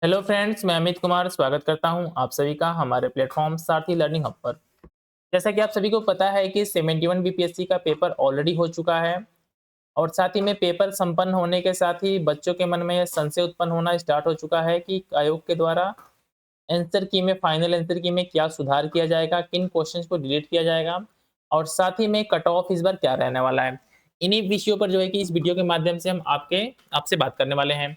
Hello friends, मैं अमित कुमार स्वागत करता हूं आप सभी का हमारे प्लेटफॉर्म सारथी लर्निंग हब पर। जैसा कि आप सभी को पता है कि 71 बीपीएससी का पेपर ऑलरेडी हो चुका है और साथ ही में पेपर संपन्न होने के साथ ही बच्चों के मन में यह संशय उत्पन्न होना स्टार्ट हो चुका है कि आयोग के द्वारा आंसर की में फाइनल आंसर की में क्या सुधार किया जाएगा, किन क्वेश्चंस को डिलीट किया जाएगा और साथ ही में कट ऑफ इस बार क्या रहने वाला है। इन्हीं विषयों पर जो है कि इस वीडियो के माध्यम से हम आपसे बात करने वाले हैं।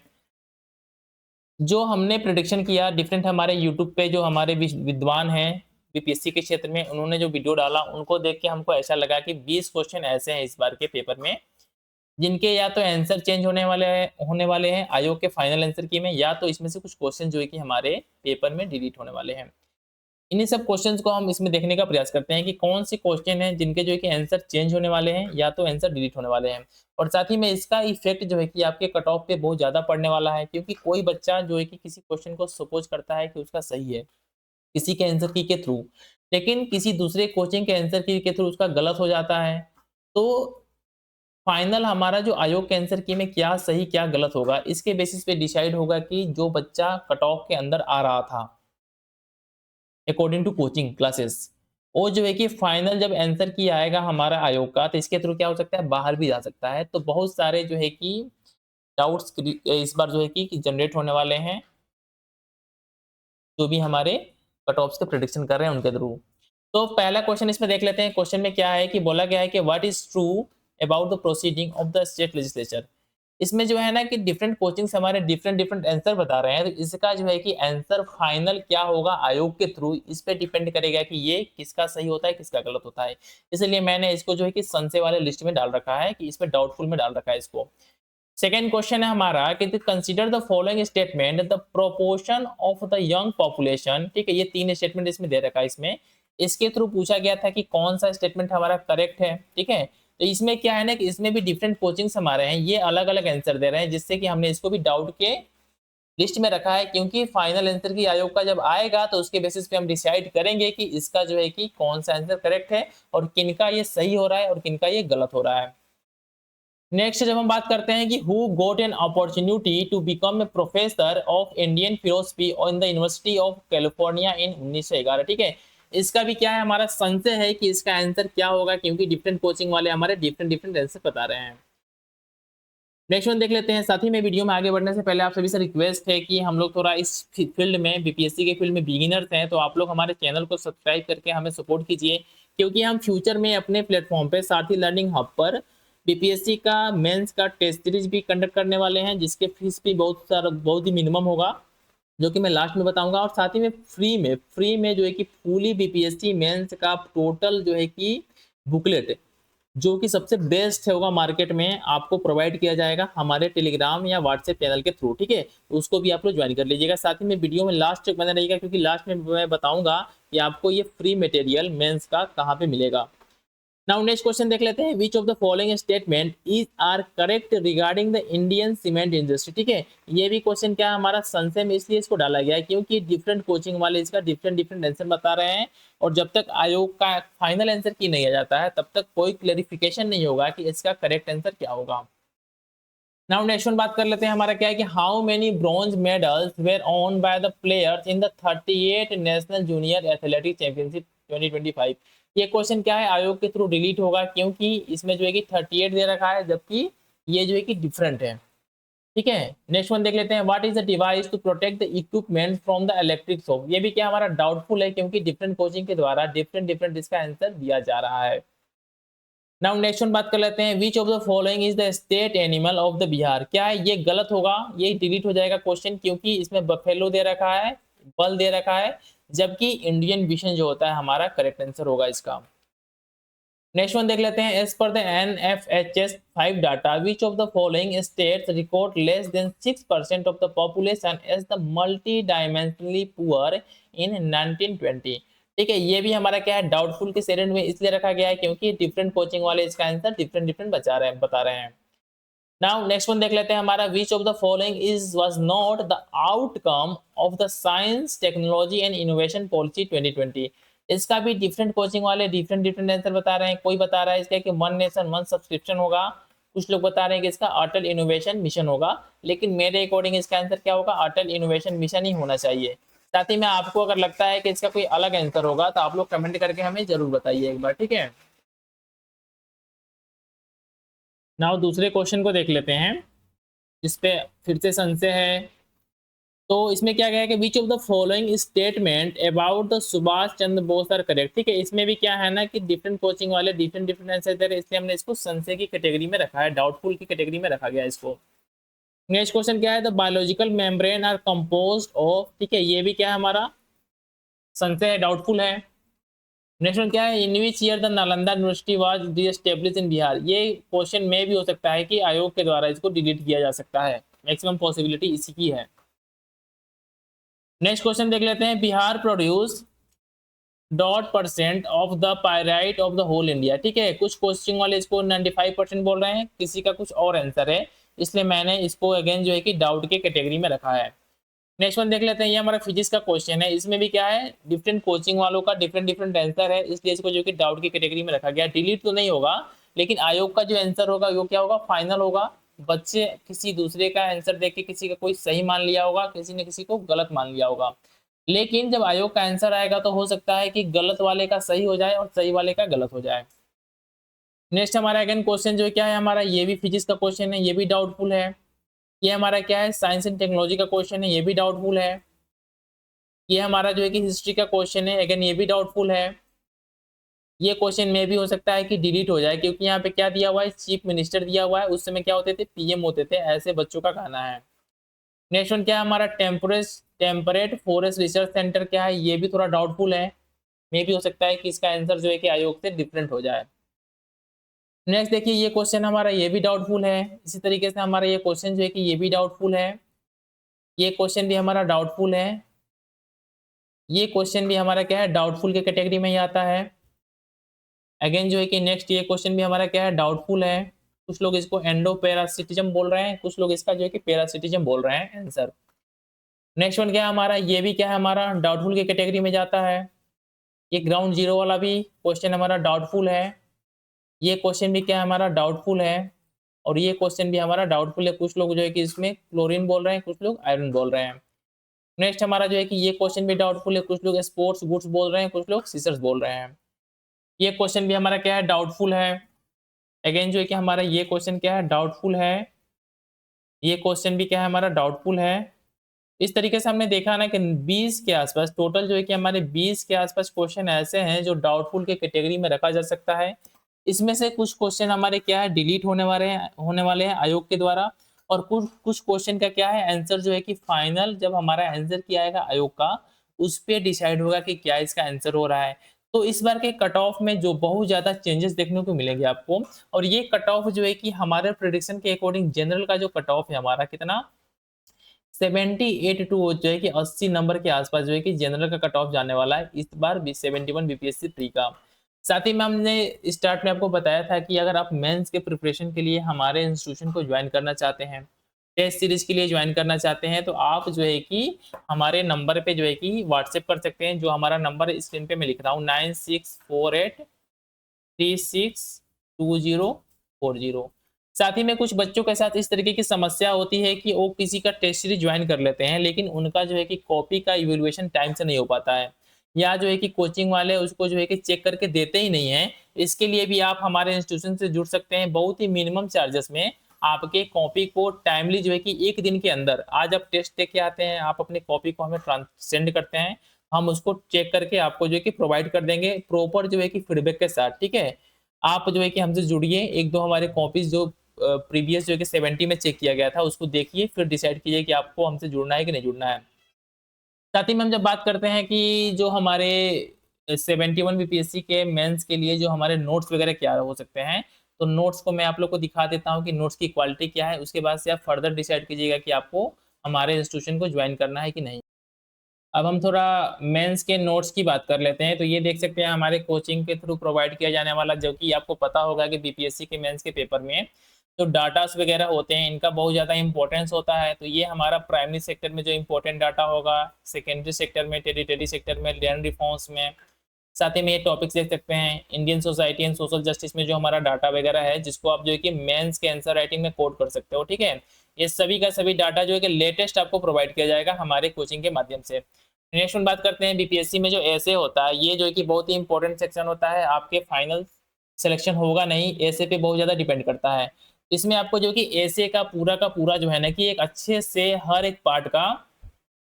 जो हमने प्रिडिक्शन किया डिफरेंट हमारे यूट्यूब पे जो हमारे विद्वान हैं बीपीएससी के क्षेत्र में, उन्होंने जो वीडियो डाला उनको देख के हमको ऐसा लगा कि 20 क्वेश्चन ऐसे हैं इस बार के पेपर में जिनके या तो आंसर चेंज होने वाले हैं आयोग के फाइनल आंसर की में, या तो इसमें से कुछ क्वेश्चन जो है कि हमारे पेपर में डिलीट होने वाले हैं। इन्हीं सब क्वेश्चंस को हम इसमें देखने का प्रयास करते हैं कि कौन से क्वेश्चन हैं जिनके जो है कि आंसर चेंज होने वाले हैं या तो आंसर डिलीट होने वाले हैं। और साथ ही में इसका इफेक्ट जो है कि आपके कट ऑफ पे बहुत ज़्यादा पड़ने वाला है, क्योंकि कोई बच्चा जो है कि किसी क्वेश्चन को सपोज करता है कि उसका सही है किसी के आंसर की के थ्रू, लेकिन किसी दूसरे कोचिंग के आंसर की के थ्रू उसका गलत हो जाता है। तो फाइनल हमारा जो आयोग के आंसर की में क्या सही क्या गलत होगा, इसके बेसिस पे डिसाइड होगा कि जो बच्चा कट ऑफ के अंदर आ रहा था अकॉर्डिंग टू कोचिंग क्लासेस, वो जो है कि फाइनल जब आंसर की आएगा हमारा आयोग का, तो इसके थ्रू क्या हो सकता है, बाहर भी जा सकता है। तो बहुत सारे जो है कि डाउट्स इस बार जो है कि जनरेट होने वाले हैं, जो भी हमारे कट ऑफ्स के प्रिडिक्शन कर रहे हैं उनके थ्रू। तो पहला क्वेश्चन इसमें देख लेते हैं। क्वेश्चन में क्या है कि बोला गया है कि what is true about the proceeding of the state legislature. इसमें जो है ना कि डिफरेंट कोचिंग्स हमारे डिफरेंट डिफरेंट आंसर बता रहे हैं, तो इसका जो है कि आंसर फाइनल क्या होगा आयोग के थ्रू, इस पे डिपेंड करेगा कि ये किसका सही होता है किसका गलत होता है। इसलिए मैंने इसको जो है कि संशय वाले लिस्ट में डाल रखा है, कि इसमें डाउटफुल में डाल रखा है इसको। सेकेंड क्वेश्चन है हमारा कि consider the following statement the proportion of the young population. ठीक है, ये तीन स्टेटमेंट इसमें दे रखा है। इसमें इसके थ्रू पूछा गया था कि कौन सा स्टेटमेंट हमारा करेक्ट है। ठीक है, तो इसमें क्या है ना कि इसमें भी डिफरेंट कोचिंग्स हमारे हैं, ये अलग अलग आंसर दे रहे हैं, जिससे कि हमने इसको भी डाउट के लिस्ट में रखा है, क्योंकि फाइनल आंसर की आयोग का जब आएगा तो उसके बेसिस पे हम डिसाइड करेंगे कि इसका जो है कि कौन सा आंसर करेक्ट है और किनका ये सही हो रहा है और किनका ये गलत हो रहा है। नेक्स्ट जब हम बात करते हैं कि who got an opportunity to become a professor of Indian philosophy in the University of California in 1911। ठीक है, इसका भी क्या है, हमारा संशय है कि इसका आंसर क्या होगा, क्योंकि डिफरेंट कोचिंग वाले हमारे डिफरेंट डिफरेंट आंसर बता रहे हैं। नेक्स्ट वन देख लेते हैं। साथ ही में वीडियो में आगे बढ़ने से पहले आप सभी से रिक्वेस्ट है कि हम लोग थोड़ा इस फील्ड में बीपीएससी के फील्ड में बिगिनर्स हैं, तो आप लोग हमारे चैनल को सब्सक्राइब करके हमें सपोर्ट कीजिए, क्योंकि हम फ्यूचर में अपने प्लेटफॉर्म पे सारथी लर्निंग हब पर बीपीएससी का मेंस का टेस्ट सीरीज भी कंडक्ट करने वाले हैं, जिसके फीस भी बहुत ही मिनिमम होगा, जो कि मैं लास्ट में बताऊंगा। और साथ ही में फ्री में जो है कि फुली बीपीएससी मेंस का टोटल जो है कि बुकलेट, जो कि सबसे बेस्ट होगा मार्केट में, आपको प्रोवाइड किया जाएगा हमारे टेलीग्राम या व्हाट्सएप चैनल के थ्रू। ठीक है, तो उसको भी आप लोग ज्वाइन कर लीजिएगा। साथ ही में वीडियो में लास्ट तक बना रहिएगा, क्योंकि लास्ट में मैं बताऊंगा कि आपको ये फ्री मटेरियल मेंस का कहाँ पे मिलेगा। नाउ नेक्स्ट क्वेश्चन देख लेते हैं। Which of the following statement is are correct regarding the Indian cement industry. ठीक है, ये भी क्वेश्चन क्या है, हमारा संशय में इसलिए इसको डाला गया है क्योंकि डिफरेंट कोचिंग वाले इसका डिफरेंट डिफरेंट आंसर बता रहे हैं, और जब तक आयोग का फाइनल आंसर की नहीं आ जाता है तब तक कोई क्लेरिफिकेशन नहीं होगा कि इसका करेक्ट आंसर क्या होगा। नाउ नेक्स्ट वन बात कर लेते हैं। हमारा क्या है कि how many bronze medals were won by the players in the 38 national junior athletic championship 2025। ये क्वेश्चन क्या है, आयोग के थ्रू डिलीट होगा, क्योंकि इसमें जो है कि 38 दे रखा है, जबकि ये जो है कि डिफरेंट है। ठीक है, नेक्स्ट वन देख लेते हैं। What is the device to protect the equipment from the electric shock. ये भी क्या हमारा डाउटफुल है, क्योंकि डिफरेंट कोचिंग के द्वारा डिफरेंट डिफरेंट इसका आंसर दिया जा रहा है। नाउ नेक्स्ट वन बात कर लेते हैं। Which of the following is the state animal of the Bihar. क्या है, ये गलत होगा, ये डिलीट हो जाएगा क्वेश्चन, क्योंकि इसमें बफेलो दे रखा है, बल दे रखा है, जबकि इंडियन विशन जो होता है हमारा करेक्ट आंसर होगा इसका। नेक्स्ट वन देख लेते हैं। As per the NFHS 5 data which of the following states record less than 6% of the population as the multidimensionally poor in 1920। ठीक है, ये भी हमारा क्या है, डाउटफुल के सेरेंड में इसलिए रखा गया है क्योंकि डिफरेंट कोचिंग वाले इसका आंसर डिफरेंट डिफरेंट बता रहे हैं। नाउ नेक्स्ट वन देख लेते हैं। हमारा विच of the following is was not the outcome of the science technology and innovation policy 2020। इसका भी डिफरेंट कोचिंग वाले डिफरेंट डिफरेंट आंसर बता रहे हैं। कोई बता रहा है इसका कि वन नेशन वन सब्सक्रिप्शन होगा, कुछ लोग बता रहे हैं कि इसका अटल इनोवेशन मिशन होगा, लेकिन मेरे अकॉर्डिंग इसका आंसर क्या होगा, अटल इनोवेशन मिशन ही होना चाहिए। साथ ही में आपको अगर लगता है कि इसका कोई अलग आंसर होगा तो आप लोग कमेंट करके हमें जरूर बताइए एक बार, ठीक है। नाउ दूसरे क्वेश्चन को देख लेते हैं, जिस पे फिर से संशय है। तो इसमें क्या गया है कि which of the following statement about the Subhash Chandra Bose are correct. ठीक है, इसमें भी क्या है ना कि डिफरेंट कोचिंग वाले डिफरेंट डिफरेंट आंसर दे रहे हैं, इसलिए हमने इसको संशय की कैटेगरी में रखा है, डाउटफुल की कैटेगरी में रखा गया है इसको। नेक्स्ट क्वेश्चन क्या है, the biological membrane are composed of. ठीक है, ये भी क्या है हमारा संशय है, डाउटफुल है। नेक्स्ट वन क्या है, in which year the Nalanda University was reestablish in Bihar. ये क्वेश्चन में भी हो सकता है कि आयोग के द्वारा इसको डिलीट किया जा सकता है, मैक्सिमम पॉसिबिलिटी इसी की है। नेक्स्ट क्वेश्चन देख लेते हैं, Bihar produce .% of the pyrite of the whole India. ठीक है, कुछ कोचिंग वाले इसको 95% बोल रहे हैं, किसी का कुछ और आंसर है, इसलिए मैंने इसको अगेन जो है कि डाउट के कैटेगरी में रखा है। नेक्स्ट वन देख लेते हैं, ये हमारा फिजिक्स का क्वेश्चन है, इसमें भी क्या है डिफरेंट कोचिंग वालों का डिफरेंट डिफरेंट आंसर है, इसलिए इसको जो कि डाउट की कैटेगरी में रखा गया। डिलीट तो नहीं होगा, लेकिन आयोग का जो आंसर होगा वो क्या होगा, फाइनल होगा। बच्चे किसी दूसरे का आंसर देख के किसी का कोई सही मान लिया होगा, किसी ने किसी को गलत मान लिया होगा, लेकिन जब आयोग का आंसर आएगा तो हो सकता है कि गलत वाले का सही हो जाए और सही वाले का गलत हो जाए। नेक्स्ट हमारा अगेन क्वेश्चन जो क्या है हमारा, ये भी फिजिक्स का क्वेश्चन है, ये भी डाउटफुल है। ये हमारा क्या है, साइंस एंड टेक्नोलॉजी का क्वेश्चन है, ये भी डाउटफुल है। ये हमारा जो है कि हिस्ट्री का क्वेश्चन है, अगेन ये भी डाउटफुल है। ये क्वेश्चन में भी हो सकता है कि डिलीट हो जाए, क्योंकि यहाँ पे क्या दिया हुआ है, चीफ मिनिस्टर दिया हुआ है, उस समय क्या होते थे, पीएम होते थे, ऐसे बच्चों का कहना है। नेक्स्ट वन क्या है हमारा, टेम्परेट फॉरेस्ट रिसर्च सेंटर क्या है, ये भी थोड़ा डाउटफुल है, मे भी हो सकता है कि इसका आंसर जो है कि आयोग से डिफरेंट हो जाए। नेक्स्ट देखिए, ये क्वेश्चन हमारा ये भी डाउटफुल है, इसी तरीके से हमारा ये क्वेश्चन जो है कि ये भी डाउटफुल है, ये क्वेश्चन भी हमारा डाउटफुल है, ये क्वेश्चन भी हमारा क्या है, डाउटफुल के कैटेगरी में ही आता है। अगेन जो है कि नेक्स्ट ये क्वेश्चन भी हमारा क्या है, डाउटफुल है। कुछ लोग इसको एंडोपैरासिटिज्म बोल रहे हैं, कुछ लोग इसका जो है कि पैरासिटिज्म बोल रहे हैं आंसर। नेक्स्ट वन क्या है हमारा, ये भी क्या है हमारा डाउटफुल के कैटेगरी में जाता है। ये ग्राउंड जीरो वाला भी क्वेश्चन हमारा डाउटफुल है, ये क्वेश्चन भी क्या है हमारा डाउटफुल है, और ये क्वेश्चन भी हमारा डाउटफुल है। कुछ लोग जो है कि इसमें क्लोरीन बोल रहे हैं, कुछ लोग आयरन बोल रहे हैं। नेक्स्ट हमारा जो है कि ये क्वेश्चन भी डाउटफुल है, कुछ लोग स्पोर्ट्स गुड्स बोल रहे हैं, कुछ लोग सीजर्स बोल रहे हैं। ये क्वेश्चन भी हमारा क्या है, डाउटफुल है। अगेन जो है कि हमारा ये क्वेश्चन क्या है, डाउटफुल है, ये क्वेश्चन भी क्या है हमारा डाउटफुल है। इस तरीके से हमने देखा ना कि 20 के आसपास टोटल जो है कि हमारे 20 के आसपास क्वेश्चन ऐसे हैं जो डाउटफुल के कैटेगरी में रखा जा सकता है। इसमें से कुछ क्वेश्चन हमारे क्या है डिलीट होने वाले हैं आयोग के द्वारा, और कुछ कुछ क्वेश्चन का क्या है आंसर जो है कि फाइनल जब हमारा आंसर किया आएगा आयोग का, उस पर डिसाइड होगा कि क्या इसका आंसर हो रहा है। तो इस बार के कट ऑफ में जो बहुत ज्यादा चेंजेस देखने को मिलेंगे आपको, और ये कट ऑफ जो है कि हमारे प्रिडिक्शन के अकॉर्डिंग जनरल का जो कट ऑफ है हमारा कितना 78 टू जो है कि 80 नंबर के आसपास जो है कि जनरल का कट ऑफ जाने वाला है इस बार 71 बीपीएससी प्री का। साथ ही में हमने स्टार्ट में आपको बताया था कि अगर आप मेंस के प्रिपरेशन के लिए हमारे इंस्टीट्यूशन को ज्वाइन करना चाहते हैं, टेस्ट सीरीज के लिए ज्वाइन करना चाहते हैं, तो आप जो है कि हमारे नंबर पे जो है कि व्हाट्सएप कर सकते हैं, जो हमारा नंबर स्क्रीन पे मैं लिख रहा हूँ 9648362040। साथ ही में कुछ बच्चों के साथ इस तरीके की समस्या होती है कि वो किसी का टेस्ट सीरीज ज्वाइन कर लेते हैं, लेकिन उनका जो है कि कॉपी का इवैल्यूएशन टाइम से नहीं हो पाता है, या जो है कि कोचिंग वाले उसको जो है कि चेक करके देते ही नहीं है। इसके लिए भी आप हमारे इंस्टीट्यूशन से जुड़ सकते हैं, बहुत ही मिनिमम चार्जेस में आपके कॉपी को टाइमली जो है कि एक दिन के अंदर, आज आप टेस्ट दे के आते हैं, आप अपनी कॉपी को हमें सेंड करते हैं, हम उसको चेक करके आपको जो है कि प्रोवाइड कर देंगे प्रॉपर जो है कि फीडबैक के साथ। ठीक है, आप जो है कि हमसे जुड़िए, एक दो हमारे कॉपीज जो प्रीवियस जो है कि 70 में चेक किया गया था उसको देखिए, फिर डिसाइड कीजिए कि आपको हमसे जुड़ना है कि नहीं जुड़ना है। साथ ही में हम जब बात करते हैं कि जो हमारे 71 बीपीएससी के मेंस के लिए जो हमारे नोट्स वगैरह क्या हो सकते हैं, तो नोट्स को मैं आप लोग को दिखा देता हूं कि नोट्स की क्वालिटी क्या है, उसके बाद से आप फर्दर डिसाइड कीजिएगा कि आपको हमारे इंस्टीट्यूशन को ज्वाइन करना है कि नहीं। अब हम थोड़ा मेंस के नोट्स की बात कर लेते हैं। तो ये देख सकते हैं हमारे कोचिंग के थ्रू प्रोवाइड किया जाने वाला, जो कि आपको पता होगा कि बीपीएससी के मेंस के पेपर में जो डाटास वगैरह होते हैं इनका बहुत ज़्यादा इंपॉर्टेंस होता है। तो ये हमारा प्राइमरी सेक्टर में जो इंपॉर्टेंट डाटा होगा, सेकेंडरी सेक्टर में, टेरिटरी सेक्टर में, लैंड रिफॉर्म्स में, साथ ही में ये टॉपिक्स देख सकते हैं, Indian society and social justice में जो हमारा डाटा वगैरह है, जिसको आप जो है कि मेंस के आंसर राइटिंग में कोड कर सकते हो, ठीक है। ये सभी का सभी डाटा जो है कि लेटेस्ट आपको प्रोवाइड किया जाएगा हमारे कोचिंग के माध्यम से। नेक्स्ट वन बात करते हैं बीपीएससी में जो ऐसे होता है, ये जो है कि बहुत ही इंपॉर्टेंट सेक्शन होता है, आपके फाइनल सिलेक्शन होगा नहीं, ऐसे पे बहुत ज़्यादा डिपेंड करता है। इसमें आपको जो कि ऐसे का पूरा जो है ना कि एक अच्छे से हर एक पार्ट का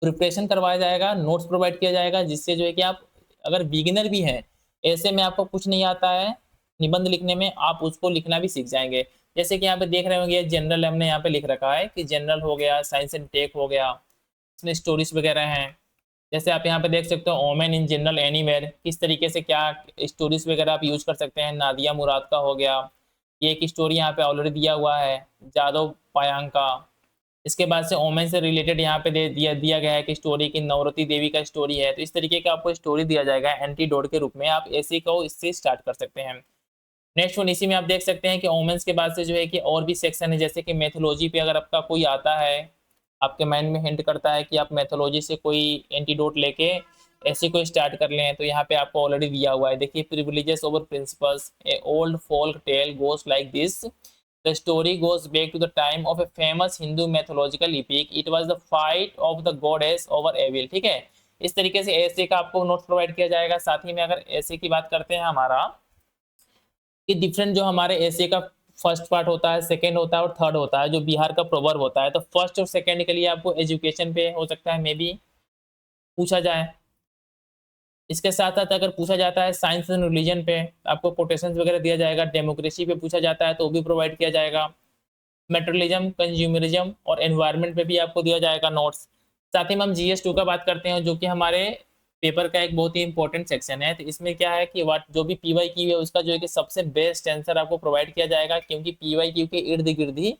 प्रिपरेशन करवाया जाएगा, नोट्स प्रोवाइड किया जाएगा, जिससे जो है कि आप अगर बिगिनर भी हैं, ऐसे में आपको कुछ नहीं आता है निबंध लिखने में, आप उसको लिखना भी सीख जाएंगे। जैसे कि यहाँ पे देख रहे होंगे जनरल हमने यहाँ पे लिख रखा है कि जनरल हो गया, साइंस एंड टेक हो गया, इसमें स्टोरीज वगैरह हैं। जैसे आप यहाँ पे देख सकते हो ओमेन इन जनरल एनीवेयर, किस तरीके से क्या स्टोरीज वगैरह आप यूज कर सकते हैं। नादिया मुराद का हो गया, ये एक स्टोरी यहाँ पे ऑलरेडी दिया हुआ है, जादव पायांग का। इसके बाद से ओमेन से रिलेटेड यहाँ पे दिया गया है कि स्टोरी की नवरती देवी का स्टोरी है। तो इस तरीके का आपको स्टोरी दिया जाएगा एंटीडोट के रूप में, आप ऐसे को इससे स्टार्ट कर सकते हैं। नेक्स्ट वन इसी में आप देख सकते हैं कि ओमेन्स के बाद से जो है कि और भी सेक्शन है, जैसे कि मैथोलॉजी पे अगर आपका कोई आता है, आपके माइंड में हिंट करता है कि आप मैथोलॉजी से कोई एंटीडोट लेके ऐसे कोई स्टार्ट कर लें, तो यहाँ पे आपको ऑलरेडी दिया हुआ है। देखिए, privileges over principles, a old folk tale goes like this, the story गोes back to the time of a famous Hindu mythological epic. It was the fight of the goddess over evil। ठीक है, इस तरीके से ऐसे का आपको notes provide किया जाएगा। साथ ही में अगर ऐसे की बात करते हैं हमारा कि डिफरेंट जो हमारे ऐसे का फर्स्ट पार्ट होता है, सेकंड होता है और थर्ड होता है, जो बिहार का प्रोवर्ब होता है। तो फर्स्ट और सेकंड के लिए आपको एजुकेशन पे हो सकता है मे बी पूछा जाए। इसके साथ साथ अगर पूछा जाता है साइंस एंड रिलीजन पे, आपको कोटेशंस वगैरह दिया जाएगा। डेमोक्रेसी पे पूछा जाता है तो वो भी प्रोवाइड किया जाएगा। मेट्रोलिज्म, कंज्यूमरिज्म और एनवायरनमेंट पे भी आपको दिया जाएगा नोट्स। साथ ही में हम जीएस 2 का बात करते हैं, जो कि हमारे पेपर का एक बहुत ही इंपॉर्टेंट सेक्शन है। तो इसमें क्या है कि जो भी पीवाई क्यू है उसका जो है कि सबसे बेस्ट आंसर आपको प्रोवाइड किया जाएगा, क्योंकि पीवाई क्यू के इर्द गिर्द ही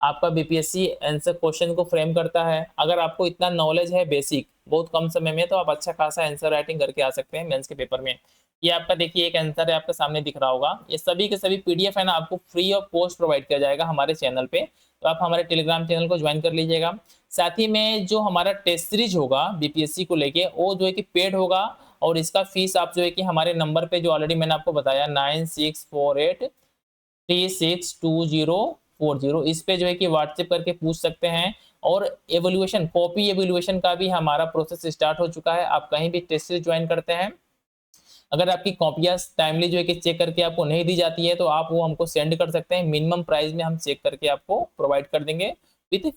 आपका बीपीएससी आंसर क्वेश्चन को फ्रेम करता है। अगर आपको इतना नॉलेज है बेसिक बहुत कम समय में, तो आप अच्छा खासा आंसर राइटिंग करके आ सकते हैं मेंस के पेपर में। ये आपका देखिए एक आंसर है, आपके सामने दिख रहा होगा। ये सभी के सभी पीडीएफ है ना, आपको फ्री ऑफ कॉस्ट प्रोवाइड किया जाएगा हमारे चैनल पे, तो आप हमारे टेलीग्राम चैनल को ज्वाइन कर लीजिएगा। साथ ही में जो हमारा टेस्ट सीरीज होगा बीपीएससी को लेके, वो जो है कि पेड होगा, और इसका फीस आप जो है कि हमारे नंबर पे जो ऑलरेडी मैंने आपको बताया 9648362040, इस पे जो है कि व्हाट्सएप करके पूछ सकते हैं। और एवोल्यूशन, कॉपी एवोल्यूशन का भी हमारा प्रोसेस स्टार्ट हो चुका है। आप कहीं भी टेस्ट सीरीज ज्वाइन करते हैं, अगर आपकी कॉपियाँ टाइमली जो है कि चेक करके आपको नहीं दी जाती है, तो आप वो हमको सेंड कर सकते हैं। मिनिमम प्राइस में हम चेक करके आपको प्रोवाइड कर देंगे विथ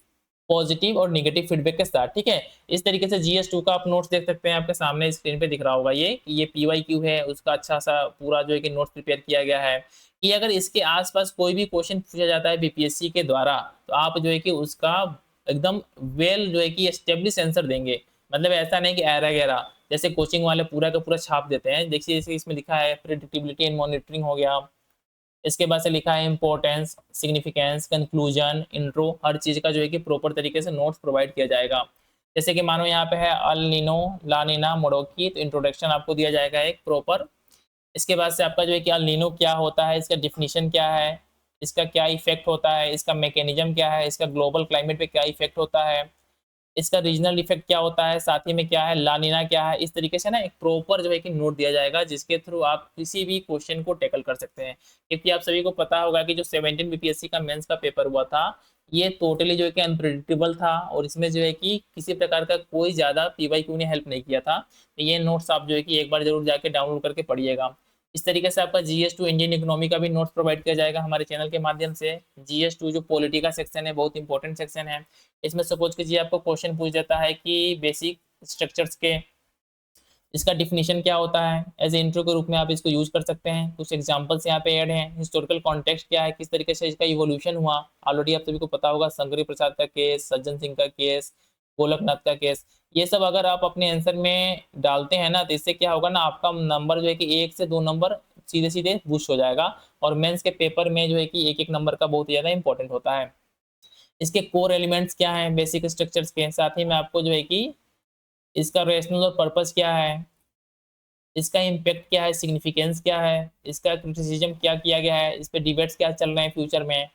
पॉजिटिव और निगेटिव फीडबैक के साथ, ठीक है। इस तरीके से जीएस 2 का आप नोट्स देख सकते हैं, आपके सामने स्क्रीन पे दिख रहा होगा ये पीवाई क्यू है, उसका अच्छा सा पूरा जो है कि नोट्स प्रिपेयर किया गया है कि अगर इसके आसपास कोई भी क्वेश्चन पूछा जाता है बीपीएससी के द्वारा, तो आप जो है कि उसका एकदम वेल जो है कि एस्टेब्लिश आंसर देंगे। मतलब ऐसा नहीं कि एरा गैरा, जैसे कोचिंग वाले पूरा का पूरा छाप देते हैं। देखिए जैसे इसमें लिखा है प्रेडिक्टिबिलिटी एंड मॉनिटरिंग हो गया, इसके बाद से लिखा है इंपॉर्टेंस, सिग्निफिकेंस, कंक्लूजन, इंट्रो, हर चीज का जो है कि प्रॉपर तरीके से नोट्स प्रोवाइड किया जाएगा। जैसे कि मानो यहाँ पे है अल नीनो, ला नीना, मोडोकी, तो इंट्रोडक्शन आपको दिया जाएगा एक प्रॉपर। इसके बाद से आपका जो है कि अल नीनो क्या होता है, इसका डिफिनीशन क्या है, इसका क्या इफेक्ट होता है, इसका मैकेनिज्म क्या है, इसका ग्लोबल क्लाइमेट पे क्या इफेक्ट होता है, इसका रीजनल इफेक्ट क्या होता है, साथ ही में क्या है लानिना क्या है। इस तरीके से ना एक प्रॉपर जो है कि नोट दिया जाएगा, जिसके थ्रू आप किसी भी क्वेश्चन को टैकल कर सकते हैं। क्योंकि आप सभी को पता होगा कि जो 17 बीपीएससी का मेंस का पेपर हुआ था, ये टोटली जो है कि अनप्रिडिक्टेबल था, और इसमें जो है कि किसी प्रकार का कोई ज़्यादा पीवाईक्यू ने हेल्प नहीं किया था। तो ये नोट्स आप जो है कि एक बार जरूर जाके डाउनलोड करके पढ़िएगा। इस तरीके से आपका जीएस 2 इंडियन इकोनॉमी का भी नोट्स प्रोवाइड किया जाएगा हमारे चैनल के माध्यम से। जीएस 2 जो पॉलिटी का सेक्शन है, बहुत इंपॉर्टेंट सेक्शन है। इसमें सपोज कीजिए आपको क्वेश्चन पूछ देता है कि बेसिक स्ट्रक्चर्स के इसका डिफिनीशन क्या होता है, एज ए इंट्रो के रूप में आप इसको यूज कर सकते हैं। कुछ एग्जांपल्स यहाँ पे ऐड हैं। हिस्टोरिकल कॉन्टेक्स्ट क्या है, किस तरीके से इसका इवोल्यूशन हुआ, ऑलरेडी आप सभी को पता होगा। शंकरी प्रसाद का केस, सज्जन सिंह का केस, गोलकनाथ का केस, ये सब अगर आप अपने आंसर में डालते हैं ना, तो इससे क्या होगा ना, आपका नंबर जो है कि 1 से 2 नंबर सीधे सीधे बूस्ट हो जाएगा। और मेंस के पेपर में जो है कि एक एक नंबर का बहुत ज़्यादा इंपॉर्टेंट होता है। इसके कोर एलिमेंट्स क्या हैं बेसिक स्ट्रक्चर्स के, साथ ही में आपको जो है कि इसका रेशनल और पर्पस क्या है, इसका इम्पैक्ट क्या है, सिग्निफिकेंस क्या है, इसका क्रिटिसिज्म क्या किया गया है, इस पे डिबेट्स क्या चल रहे हैं फ्यूचर में।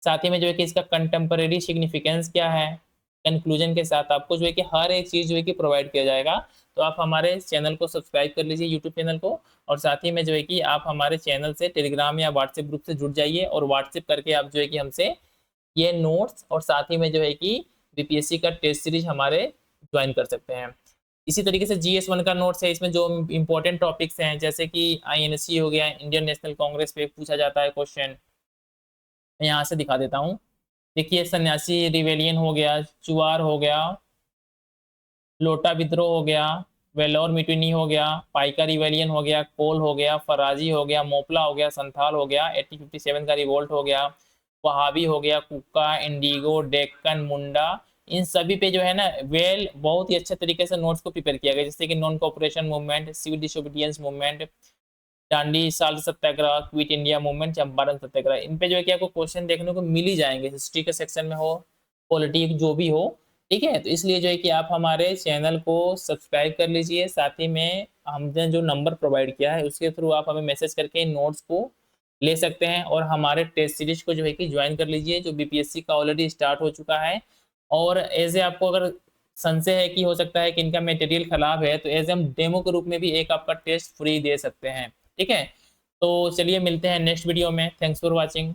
साथ ही में जो है कि इसका कंटेम्परेरी सिग्निफिकेंस क्या है, कंक्लूजन के साथ आपको जो है कि हर एक चीज़ जो है कि प्रोवाइड किया जाएगा। तो आप हमारे चैनल को सब्सक्राइब कर लीजिए, यूट्यूब चैनल को, और साथ ही में जो है कि आप हमारे चैनल से टेलीग्राम या व्हाट्सएप ग्रुप से जुड़ जाइए और व्हाट्सएप करके आप जो है कि हमसे ये नोट्स और साथ ही में जो है कि बीपीएससी का टेस्ट सीरीज हमारे ज्वाइन कर सकते हैं। इसी तरीके से जीएस 1 का नोट्स है, इसमें जो इंपॉर्टेंट टॉपिक्स हैं जैसे कि आईएनसी हो गया, इंडियन नेशनल कांग्रेस पे पूछा जाता है क्वेश्चन, मैं यहाँ से दिखा देता हूँ। देखिए सन्यासी रिवेलियन हो गया, चुआर हो गया, लोटा विद्रोह हो गया, वेलोर मिटुनी हो गया, पाइका रिवेलियन हो गया, कोल हो गया, फराजी हो गया, मोपला हो गया, संथाल हो गया, 1857 का रिवोल्ट हो गया, वहाबी हो गया, कुक्का, इंडिगो, डेक्कन, मुंडा, इन सभी पे जो है ना बहुत ही अच्छे तरीके से नोट्स को प्रिपेयर किया गया, जैसे कि non cooperation movement, civil disobedience movement, Dandi salt satyagraha, quit India movement, Champaran satyagraha, इन पे जो है कि आपको क्वेश्चन देखने को मिल ही जाएंगे, हिस्ट्री के सेक्शन में हो, पॉलिटिक जो भी हो। ठीक है, तो इसलिए जो है कि आप हमारे चैनल को सब्सक्राइब कर लीजिए, साथ ही में हमने जो नंबर प्रोवाइड किया है उसके थ्रू आप हमें मैसेज करके नोट्स को ले सकते हैं और हमारे टेस्ट सीरीज को जो है कि ज्वाइन कर लीजिए, जो बीपीएससी का ऑलरेडी स्टार्ट हो चुका है। और एज ए आपको अगर संशय है कि हो सकता है कि इनका मटेरियल खराब है, तो एज हम डेमो के रूप में भी एक आपका टेस्ट फ्री दे सकते हैं। ठीक है, तो चलिए मिलते हैं नेक्स्ट वीडियो में। Thanks for watching.